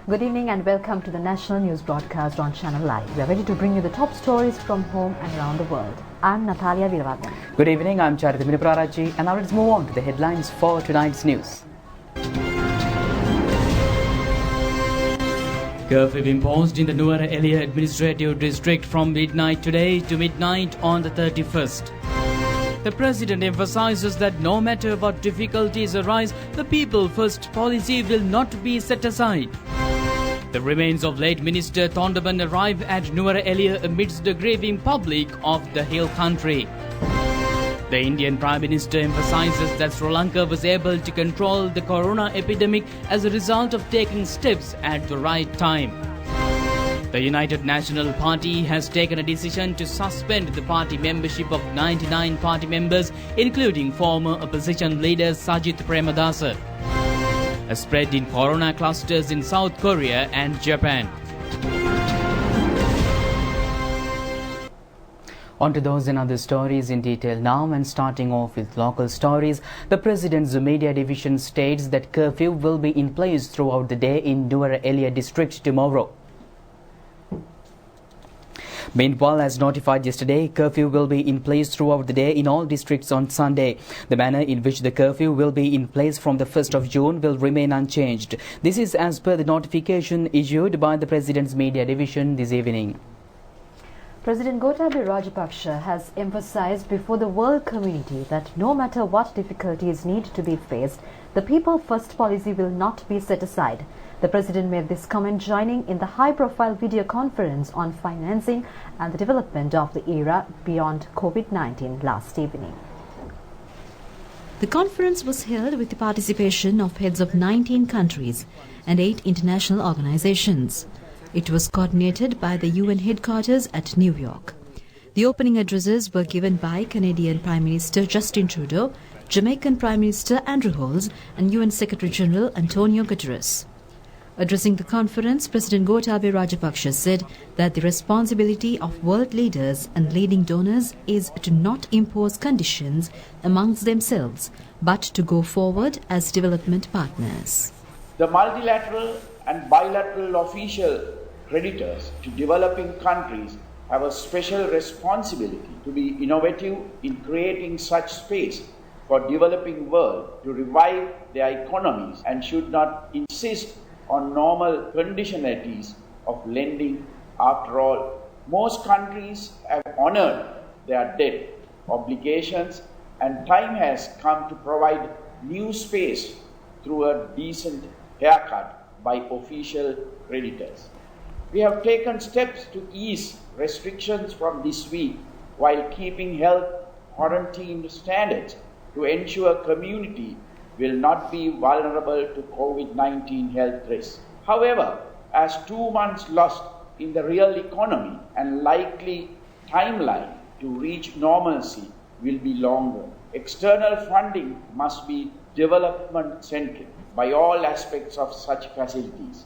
Good evening and welcome to the national news broadcast on Channel Live. We are ready to bring you the top stories from home and around the world. I'm Natalia Viravadan. Good evening, I'm Charithamini Praraji, and now let's move on to the headlines for tonight's news. Curfew imposed in the Rupavahini Administrative District from midnight today to midnight on the 31st. The President emphasizes that no matter what difficulties arise, the People First policy will not be set aside. The remains of late Minister Thondaman arrive at Rupavahini amidst the grieving public of the hill country. The Indian Prime Minister emphasizes that Sri Lanka was able to control the corona epidemic as a result of taking steps at the right time. The United National Party has taken a decision to suspend the party membership of 99 party members, including former opposition leader Sajith Premadasa. A spread in corona clusters in South Korea and Japan. On to those and other stories in detail now, and starting off with local stories. The President's media division states that curfew will be in place throughout the day in Rupavahini district tomorrow. Meanwhile, as notified yesterday, curfew will be in place throughout the day in all districts on Sunday. The manner in which the curfew will be in place from the 1st of June will remain unchanged. This is as per the notification issued by the President's media division this evening. President Gotabaya Rajapaksa has emphasized before the world community that no matter what difficulties need to be faced, the People First policy will not be set aside. The President made this comment joining in the high-profile video conference on financing and the development of the era beyond COVID-19 last evening. The conference was held with the participation of heads of 19 countries and 8 international organizations. It was coordinated by the UN headquarters at New York. The opening addresses were given by Canadian Prime Minister Justin Trudeau, Jamaican Prime Minister Andrew Holmes, and UN Secretary General Antonio Guterres. Addressing the conference, President Gotabaya Rajapaksa said that the responsibility of world leaders and leading donors is to not impose conditions amongst themselves, but to go forward as development partners. The multilateral and bilateral official creditors to developing countries have a special responsibility to be innovative in creating such space for developing world to revive their economies and should not insist on normal conditionalities of lending. After all, most countries have honored their debt obligations, and time has come to provide new space through a decent haircut by official creditors. We have taken steps to ease restrictions from this week while keeping health quarantine standards to ensure community will not be vulnerable to COVID-19 health risks. However, as 2 months lost in the real economy and likely timeline to reach normalcy will be longer, external funding must be development-centric by all aspects of such facilities.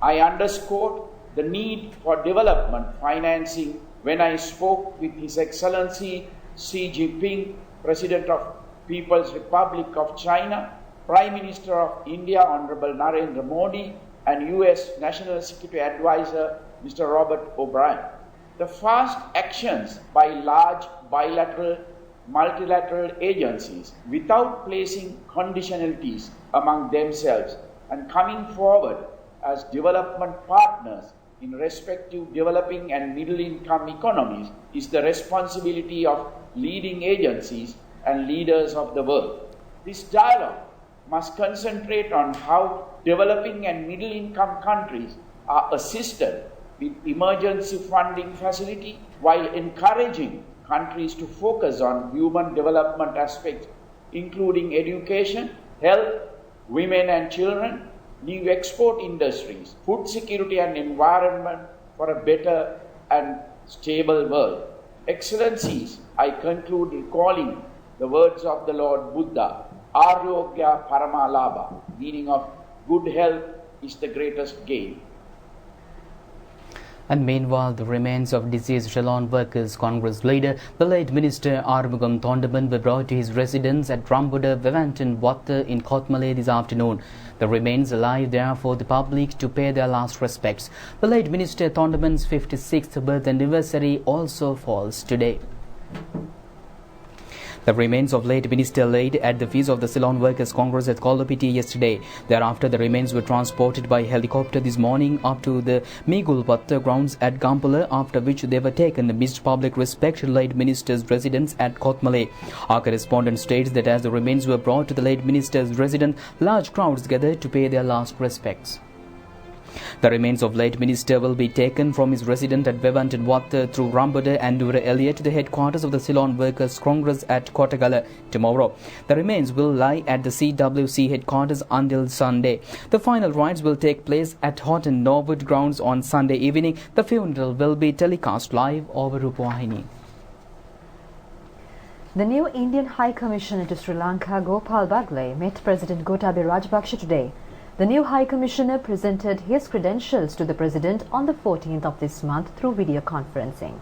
I underscored the need for development financing when I spoke with His Excellency Xi Jinping, President of People's Republic of China, Prime Minister of India Honorable Narendra Modi, and US National Security Advisor Mr. Robert O'Brien. The fast actions by large bilateral, multilateral agencies without placing conditionalities among themselves and coming forward as development partners in respective developing and middle-income economies is the responsibility of leading agencies and leaders of the world. This dialogue must concentrate on how developing and middle-income countries are assisted with emergency funding facility while encouraging countries to focus on human development aspects, including education, health, women and children, new export industries, food security and environment for a better and stable world. Excellencies, I conclude recalling the words of the Lord Buddha, Aryogya Paramalabha, meaning of good health is the greatest gain. And meanwhile, the remains of deceased Ceylon Workers Congress leader, the late Minister Arumugam Thondaman, were brought to his residence at Rambuda, Vivantan, Watta in Kothmale this afternoon. The remains lie there for the public to pay their last respects. The late Minister Thondaman's 56th birth anniversary also falls today. The remains of late Minister laid at the feast of the Ceylon Workers Congress at Kolopiti yesterday. Thereafter, the remains were transported by helicopter this morning up to the Migul Watta grounds at Gampala, after which they were taken amidst public respect to the late Minister's residence at Kothmale. Our correspondent states that as the remains were brought to the late Minister's residence, large crowds gathered to pay their last respects. The remains of late Minister will be taken from his residence at Vivantan Watta through Rambuda and Nura Elia to the headquarters of the Ceylon Workers Congress at Kottagala tomorrow. The remains will lie at the CWC headquarters until Sunday. The final rites will take place at Horton Norwood grounds on Sunday evening. The funeral will be telecast live over Rupavahini. The new Indian High Commissioner to Sri Lanka, Gopal Bagle, met President Gotabaya Rajapaksa today. The new High Commissioner presented his credentials to the President on the 14th of this month through video conferencing.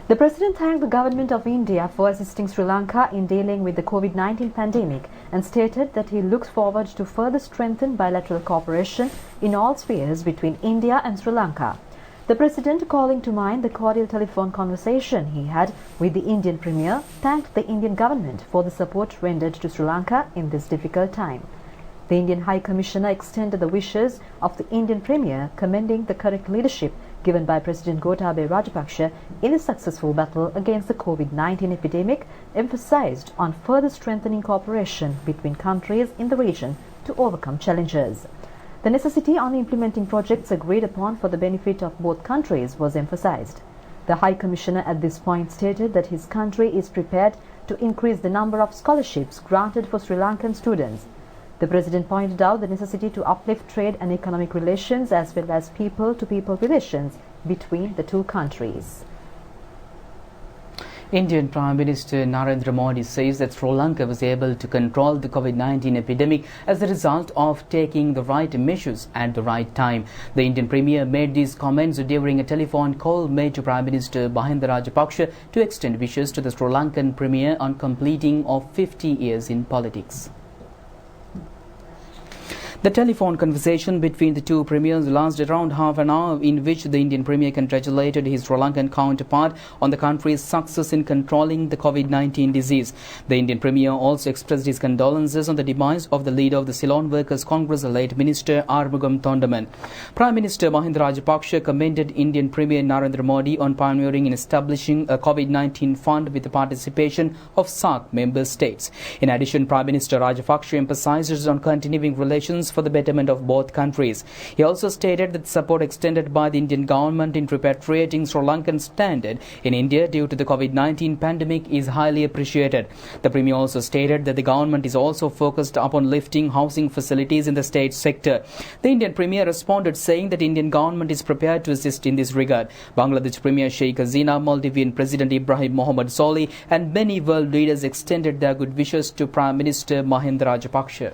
The President thanked the Government of India for assisting Sri Lanka in dealing with the COVID-19 pandemic and stated that he looks forward to further strengthen bilateral cooperation in all spheres between India and Sri Lanka. The President, calling to mind the cordial telephone conversation he had with the Indian Premier, thanked the Indian government for the support rendered to Sri Lanka in this difficult time. The Indian High Commissioner extended the wishes of the Indian Premier, commending the correct leadership given by President Gotabaya Rajapaksa in a successful battle against the COVID-19 epidemic, emphasized on further strengthening cooperation between countries in the region to overcome challenges. The necessity on implementing projects agreed upon for the benefit of both countries was emphasized. The High Commissioner at this point stated that his country is prepared to increase the number of scholarships granted for Sri Lankan students. The President pointed out the necessity to uplift trade and economic relations as well as people-to-people relations between the two countries. Indian Prime Minister Narendra Modi says that Sri Lanka was able to control the COVID-19 epidemic as a result of taking the right measures at the right time. The Indian Premier made these comments during a telephone call made to Prime Minister Mahinda Rajapaksa to extend wishes to the Sri Lankan Premier on completing of 50 years in politics. The telephone conversation between the two premiers lasted around half an hour, in which the Indian Premier congratulated his Sri Lankan counterpart on the country's success in controlling the COVID-19 disease. The Indian Premier also expressed his condolences on the demise of the leader of the Ceylon Workers Congress, the late Minister Arumugam Thondaman. Prime Minister Mahinda Rajapaksa commended Indian Premier Narendra Modi on pioneering in establishing a COVID-19 fund with the participation of SAARC member states. In addition, Prime Minister Rajapaksa emphasizes on continuing relations for the betterment of both countries. He also stated that support extended by the Indian government in repatriating Sri Lankan standard in India due to the COVID-19 pandemic is highly appreciated. The Premier also stated that the government is also focused upon lifting housing facilities in the state sector. The Indian Premier responded saying that Indian government is prepared to assist in this regard. Bangladesh Premier Sheikh Hasina, Maldivian President Ibrahim Mohammed Solih and many world leaders extended their good wishes to Prime Minister Mahinda Rajapaksa.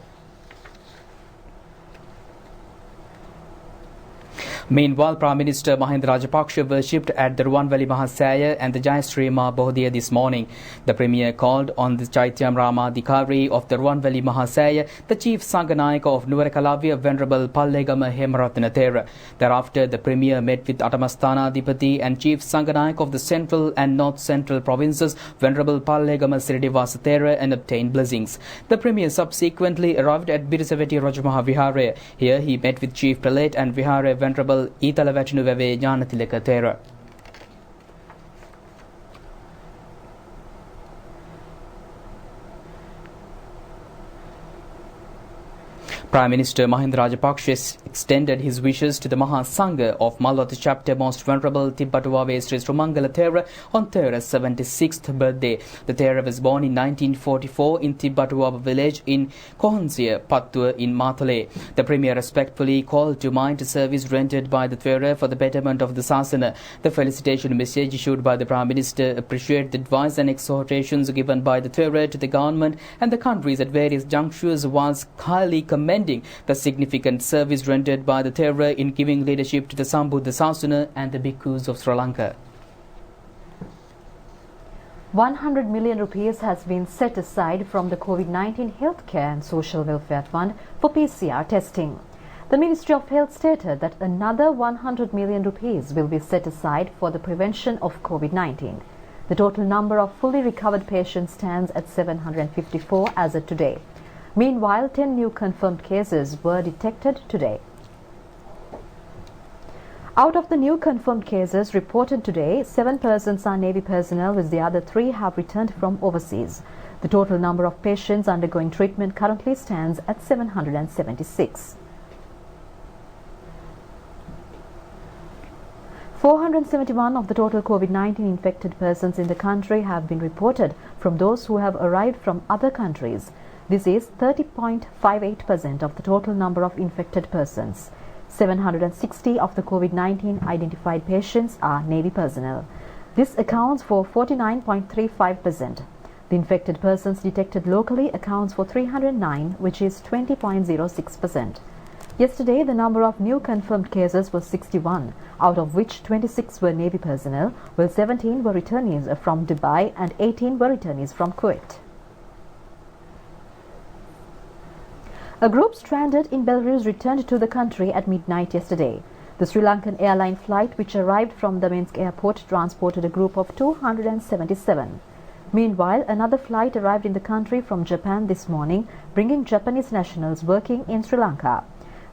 Meanwhile, Prime Minister Mahinda Rajapaksa worshipped at the Rupavahini Mahasaya and the Jayasri Ma Bohdhiya this morning. The Premier called on the Chaityam Ramadhikari of the Rupavahini Mahasaya, the Chief Sanganayaka of Nuwara Kalavya, Venerable Pallegama Hemaratna Thera. Thereafter, the Premier met with Atamasthana Adipati and Chief Sanganayaka of the Central and North Central provinces, Venerable Pallegama Siridivasa Thera, and obtained blessings. The Premier subsequently arrived at Birisaveti Rajamaha Vihara. Here, he met with Chief Prelate and Vihara Venerable Itala Vatinu Veve Janatileka Thera. Prime Minister Mahinda Rajapaksa extended his wishes to the Mahasangha of Malwata chapter Most Venerable Tibbatuwave Sri Srumangala Thera on Thera's 76th birthday. The Thera was born in 1944 in Tibbatuwave village in Kohonsia, Pattua in Mathale. The Premier respectfully called to mind a service rendered by the Thera for the betterment of the Sasana. The felicitation message issued by the Prime Minister appreciated the advice and exhortations given by the Thera to the government and the countries at various junctures was highly commended commending the significant service rendered by the Thera in giving leadership to the Sambuddha Sasana and the Bhikkhus of Sri Lanka. 100 million rupees has been set aside from the COVID-19 Healthcare and Social Welfare Fund for PCR testing. The Ministry of Health stated that another 100 million rupees will be set aside for the prevention of COVID-19. The total number of fully recovered patients stands at 754 as of today. Meanwhile, 10 new confirmed cases were detected today. Out of the new confirmed cases reported today, 7 persons are Navy personnel, while the other 3 have returned from overseas. The total number of patients undergoing treatment currently stands at 776. 471 of the total COVID-19 infected persons in the country have been reported from those who have arrived from other countries. This is 30.58% of the total number of infected persons. 760 of the COVID-19 identified patients are Navy personnel. This accounts for 49.35%. The infected persons detected locally accounts for 309, which is 20.06%. Yesterday, the number of new confirmed cases was 61, out of which 26 were Navy personnel, while 17 were returnees from Dubai and 18 were returnees from Kuwait. A group stranded in Belarus returned to the country at midnight yesterday. The Sri Lankan airline flight, which arrived from the Minsk airport, transported a group of 277. Meanwhile, another flight arrived in the country from Japan this morning, bringing Japanese nationals working in Sri Lanka.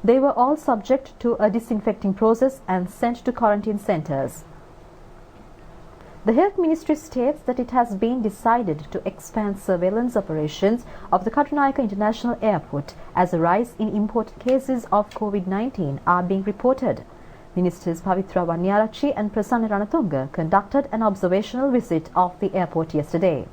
They were all subject to a disinfecting process and sent to quarantine centers. The Health Ministry states that it has been decided to expand surveillance operations of the Katunayaka International Airport as a rise in imported cases of COVID-19 are being reported. Ministers Pavitra Wanyarachi and Prasanna Ranatunga conducted an observational visit of the airport yesterday.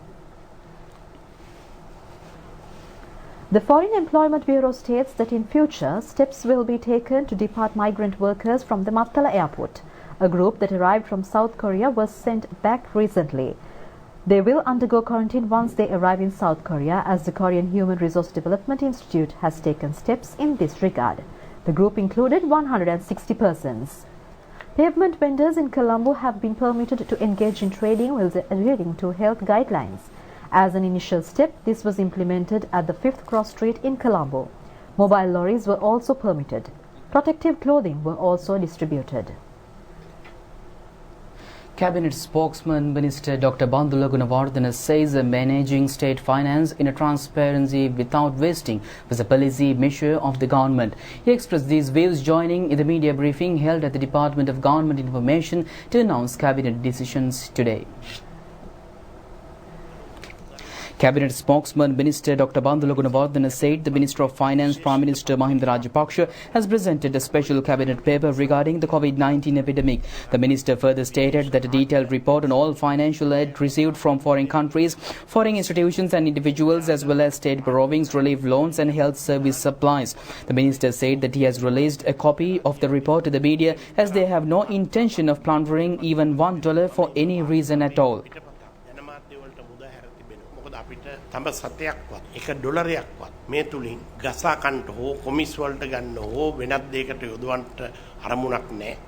The Foreign Employment Bureau states that in future, steps will be taken to depart migrant workers from the Mattala airport. A group that arrived from South Korea was sent back recently. They will undergo quarantine once they arrive in South Korea, as the Korean Human Resource Development Institute has taken steps in this regard. The group included 160 persons. Pavement vendors in Colombo have been permitted to engage in trading while adhering to health guidelines. As an initial step, this was implemented at the 5th Cross Street in Colombo. Mobile lorries were also permitted. Protective clothing were also distributed. Cabinet spokesman Minister Dr. Bandula Gunawardena says managing state finance in a transparency without wasting was a policy measure of the government. He expressed these views joining in the media briefing held at the Department of Government Information to announce cabinet decisions today. Cabinet spokesman Minister Dr. Bandula Gunawardena said the Minister of Finance Prime Minister Mahinda Rajapaksa has presented a special cabinet paper regarding the COVID-19 epidemic. The minister further stated that a detailed report on all financial aid received from foreign countries, foreign institutions and individuals, as well as state borrowings, relief loans and health service supplies. The minister said that he has released a copy of the report to the media as they have no intention of plundering even $1 for any reason at all. තඹ සතයක්වත් එක ඩොලරයක්වත් මේ තුලින් ගසා කන්ට හෝ කොමිස් වලට ගන්න හෝ වෙනත් දෙයකට යොදවන්න අරමුණක් නැහැ.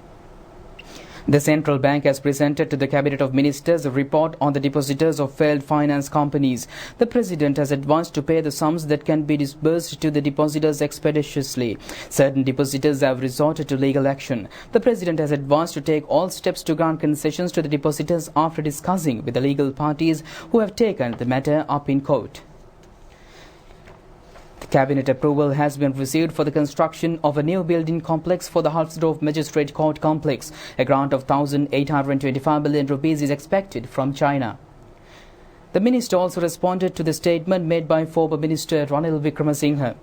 The central bank has presented to the Cabinet of Ministers a report on the depositors of failed finance companies. The President has advised to pay the sums that can be disbursed to the depositors expeditiously. Certain depositors have resorted to legal action. The President has advised to take all steps to grant concessions to the depositors after discussing with the legal parties who have taken the matter up in court. Cabinet approval has been received for the construction of a new building complex for the Halsdorf Magistrate Court Complex. A grant of 1,825 million rupees is expected from China. The minister also responded to the statement made by former Minister Ranil Wickremesinghe.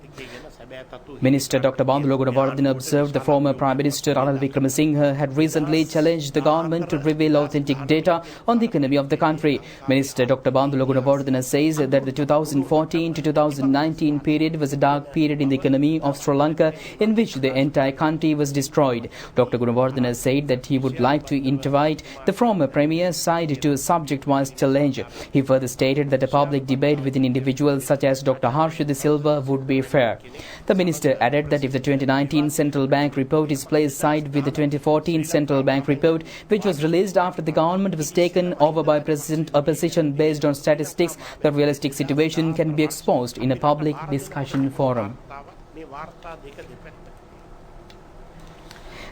Minister Dr. Bandula Gunawardena observed the former Prime Minister Ranil Wickremesinghe had recently challenged the government to reveal authentic data on the economy of the country. Minister Dr. Bandula Gunawardena says that the 2014 to 2019 period was a dark period in the economy of Sri Lanka in which the entire country was destroyed. Dr. Gunawardena said that he would like to invite the former Premier's side to a subject-wise challenge. He further stated that a public debate with individuals such as Dr. Harshad Silva would be fair. The minister added that if the 2019 central bank report is placed side with the 2014 central bank report, which was released after the government was taken over by present opposition based on statistics, the realistic situation can be exposed in a public discussion forum.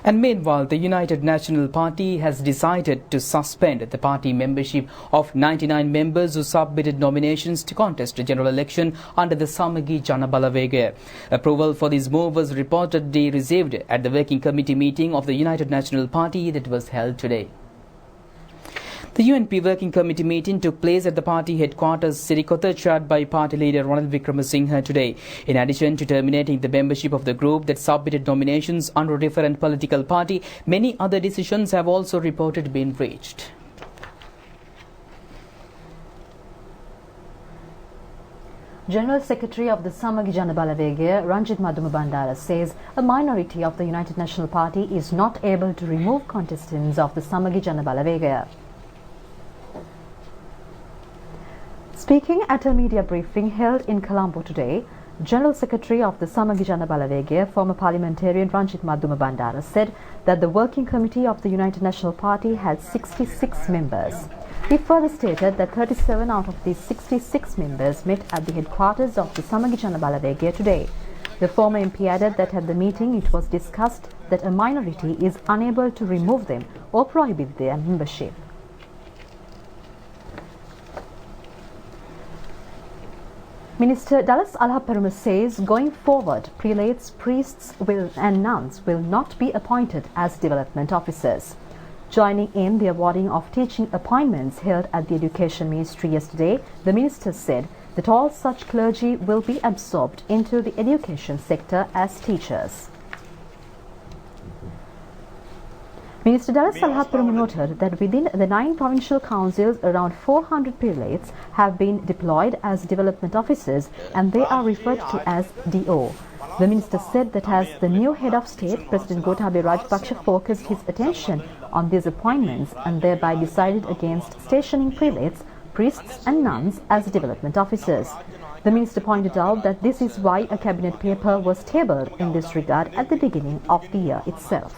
And meanwhile, the United National Party has decided to suspend the party membership of 99 members who submitted nominations to contest a general election under the Samagi Janabalavega. Approval for this move was reportedly received at the working committee meeting of the United National Party that was held today. The UNP Working Committee meeting took place at the party headquarters Sirikotha, chaired by party leader Ranil Wickremesinghe today. In addition to terminating the membership of the group that submitted nominations under a different political party, many other decisions have also reported been reached. General Secretary of the Samagi Janabalavega, Ranjit Madhuma Bandara, says a minority of the United National Party is not able to remove contestants of the Samagi Janabalavega. Speaking at a media briefing held in Colombo today, General Secretary of the Samagi Janabalavega, former parliamentarian Ranjit Madhuma Bandara, said that the working committee of the United National Party had 66 members. He further stated that 37 out of these 66 members met at the headquarters of the Samagi Janabalavega today. The former MP added that at the meeting it was discussed that a minority is unable to remove them or prohibit their membership. Minister Dallas Alhaparuma says going forward, prelates, priests and nuns will not be appointed as development officers. Joining in the awarding of teaching appointments held at the Education Ministry yesterday, the minister said that all such clergy will be absorbed into the education sector as teachers. Minister Dallas Alhaparuma noted that within the 9 provincial councils, around 400 prelates have been deployed as development officers and they are referred to as DO. The minister said that as the new head of state, President Gotabaya Rajapaksa focused his attention on these appointments and thereby decided against stationing prelates, priests and nuns as development officers. The minister pointed out that this is why a cabinet paper was tabled in this regard at the beginning of the year itself.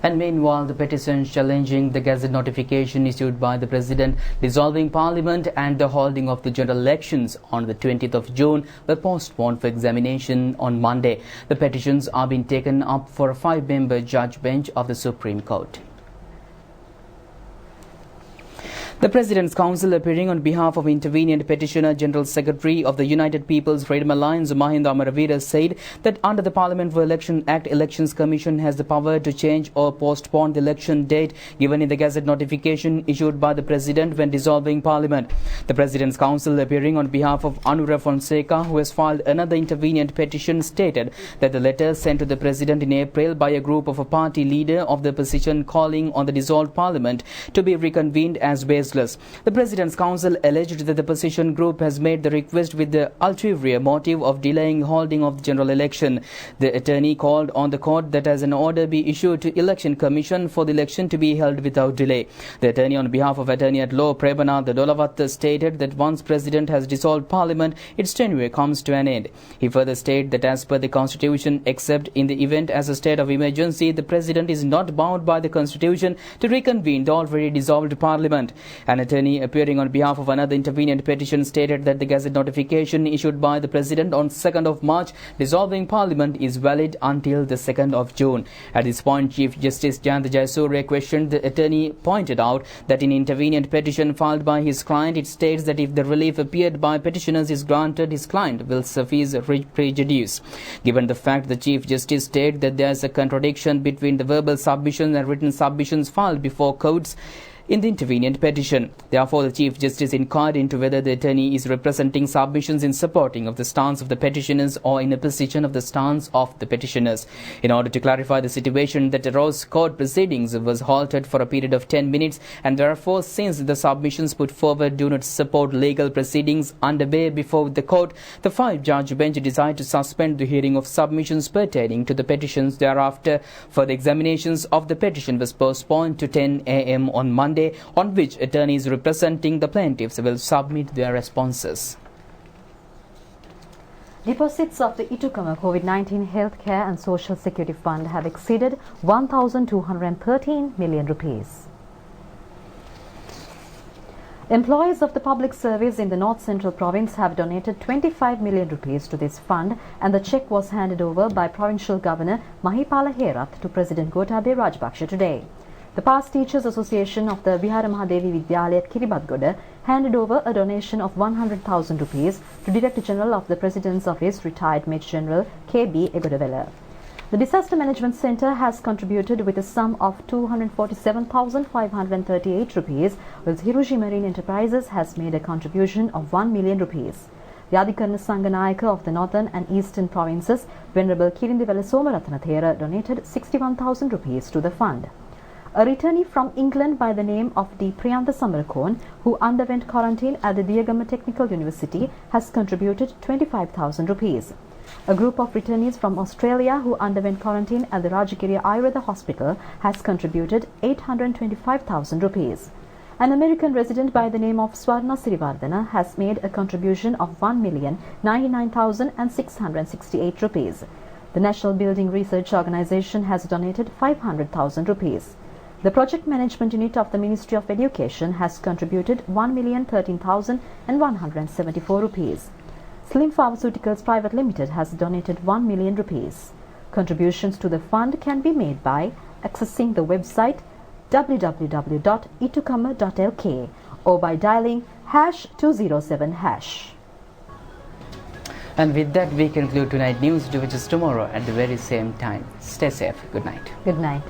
And meanwhile, the petitions challenging the Gazette notification issued by the President dissolving Parliament and the holding of the general elections on the 20th of June were postponed for examination on Monday. The petitions are being taken up for a 5-member judge bench of the Supreme Court. The President's Council, appearing on behalf of intervenient petitioner General Secretary of the United People's Freedom Alliance, Mahinda Amaravira, said that under the Parliament for Election Act, Elections Commission has the power to change or postpone the election date given in the Gazette notification issued by the President when dissolving Parliament. The President's Council, appearing on behalf of Anura Fonseca, who has filed another intervenient petition, stated that the letter sent to the President in April by a group of a party leader of the opposition calling on the dissolved Parliament to be reconvened as baseless. The President's Council alleged that the opposition group has made the request with the ulterior motive of delaying holding of the general election. The attorney called on the court that as an order be issued to Election Commission for the election to be held without delay. The attorney on behalf of Attorney at Law Prebanath Dolavath stated that once President has dissolved Parliament, its tenure comes to an end. He further stated that as per the Constitution, except in the event as a state of emergency, the President is not bound by the Constitution to reconvene the already dissolved Parliament. An attorney appearing on behalf of another intervenient petition stated that the Gazette notification issued by the President on 2nd of March dissolving Parliament is valid until the 2nd of June. At this point, Chief Justice Jayanta Jayasuriya questioned the attorney, pointed out that in intervenient petition filed by his client, it states that if the relief appeared by petitioners is granted, his client will suffice prejudice. Given the fact the Chief Justice stated that there is a contradiction between the verbal submissions and written submissions filed before courts in the intervenient petition. Therefore, the Chief Justice inquired into whether the attorney is representing submissions in supporting of the stance of the petitioners or in opposition of the stance of the petitioners. In order to clarify the situation that arose, court proceedings was halted for a period of 10 minutes and therefore, since the submissions put forward do not support legal proceedings underway before the court, the 5-judge bench decided to suspend the hearing of submissions pertaining to the petitions. Thereafter, further examinations of the petition was postponed to 10 a.m. on Monday, on which attorneys representing the plaintiffs will submit their responses. Deposits of the Itukama COVID-19 Healthcare and Social Security Fund have exceeded 1,213 million rupees. Employees of the public service in the North Central Province have donated 25 million rupees to this fund, and the cheque was handed over by Provincial Governor Mahipala Herath to President Gotabaya Rajapaksa today. The Past Teachers Association of the Vihara Mahadevi Vidyalaya at Kiribatgoda handed over a donation of 100,000 rupees to Director General of the President's Office, retired Major General K.B. Egodavela. The Disaster Management Centre has contributed with a sum of 247,538 rupees, whilst Hiruji Marine Enterprises has made a contribution of 1 million rupees. The Adhikarana Sanganayaka of the Northern and Eastern Provinces, Venerable Kirindivela Somarathana Thera, donated 61,000 rupees to the fund. A returnee from England by the name of D. Priyantha Samarakon, who underwent quarantine at the Diyagama Technical University, has contributed 25,000 rupees. A group of returnees from Australia who underwent quarantine at the Rajagiri Ayurveda Hospital has contributed 825,000 rupees. An American resident by the name of Swarna Sirivardhana has made a contribution of 1,099,668 rupees. The National Building Research Organisation has donated 500,000 rupees. The Project Management Unit of the Ministry of Education has contributed 1,013,174 rupees. Slim Pharmaceuticals Private Limited has donated 1 million rupees. Contributions to the fund can be made by accessing the website www.itukama.lk or by dialing #207#. And with that, we conclude tonight's news, which is tomorrow at the very same time. Stay safe. Good night. Good night.